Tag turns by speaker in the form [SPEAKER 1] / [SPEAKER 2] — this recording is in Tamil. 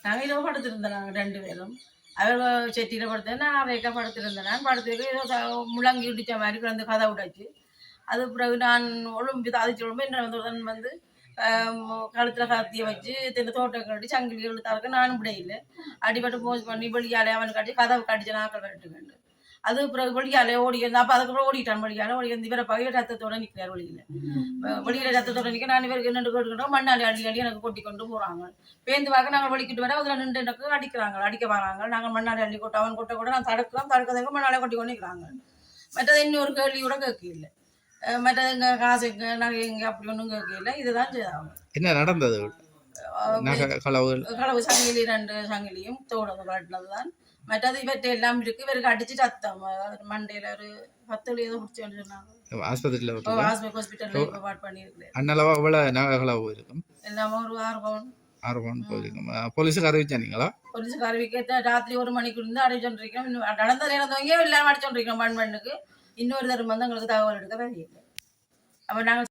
[SPEAKER 1] நாங்கள் இரவு படுத்திருந்தோம். நாங்கள் 2 பேரும். அவர் செட்டியில் படுத்தேன், நான் அவைக்கா படுத்திருந்தேன். நான் படுத்துக்கு ஏதோ முழங்கி இடித்த மாதிரி கிடந்து கதை விடாச்சு. அது பிறகு நான் ஒழும்பு தாதிச்சு ஒழும்பு என்ன வந்து கழுத்தில் கத்தியை வச்சு தோட்டம் கட்டி சங்கிலி இழுத்தாருக்கு நானும் விடையில்லை. அடிபட்டு போஸ் பண்ணி வெளியாலே அவனுக்கு காட்டி கதவு கடிச்சு நாக்கள் கட்டுக்கண்டு அது பிறகு வெளியாலே ஓடி அப்போ அதுக்கப்புறம் ஓடிட்டான். வெளியால ஓடி வந்து இவரை பகைய ரத்தத்தோட நிற்கிறார். வெளியில ரத்தத்தோட நிற்க நான் இவருக்கு நின்று கேட்டுக்கிட்டோம். மண்ணாளி அள்ளி அள்ளி எனக்கு கொட்டி கொண்டு போகிறாங்க. பேருந்து வாக்க நாங்கள் வலிக்கிட்டு வர அதில் நின்று எனக்கு அடிக்கிறாங்க, அடிக்க வராங்க. நாங்கள் மண்ணாளி அள்ளி கொட்ட அவன் கொட்ட கூட நான் தடுக்கிறதுக்கு மண்ணாலே கொட்டி கொண்டு நிற்கிறாங்க. மற்றது இன்னொரு கேள்வி கூட கேட்கல. மற்றது எங்க காசு எங்க நகை எங்க அப்படி ஒன்றும் கேட்கல. இதுதான் செய்தாங்க.
[SPEAKER 2] என்ன நடந்தது?
[SPEAKER 1] களவு சங்கிலி 2 சங்கிலியும் தோடு காட்டினது தான். மற்றது இவற்றை எல்லாம் இருக்கு. இவருக்கு அடிச்சு சத்தம் மண்டையில ஒரு 10 ஏதோ பிடிச்சோன்னு சொன்னாங்க. ஹாஸ்பிட்டல்ல இப்ப பாட் பண்ணிருக்கு.
[SPEAKER 2] அண்ணளவா எவ்வளவு நகை களவு இருக்கும்?
[SPEAKER 1] எல்லாமே ஒரு 6 பவுன்.
[SPEAKER 2] 6 பவுன் போயிருக்கும். போலீஸுக்கு அறிவிச்சானீங்களா?
[SPEAKER 1] போலீஸுக்கு அறிவிக்க ராத்திரி 1 மணிக்கு இருந்து அறிவிச்சோன்றிருக்கோம். நடந்தது நடந்தவங்க எல்லாம் அடிச்சோன்றிருக்கோம். மண்மண்ணுக்கு இன்னொரு தரம் வந்து எங்களுக்கு தகவல் எடுக்க தெரியல. அப்ப நாங்கள்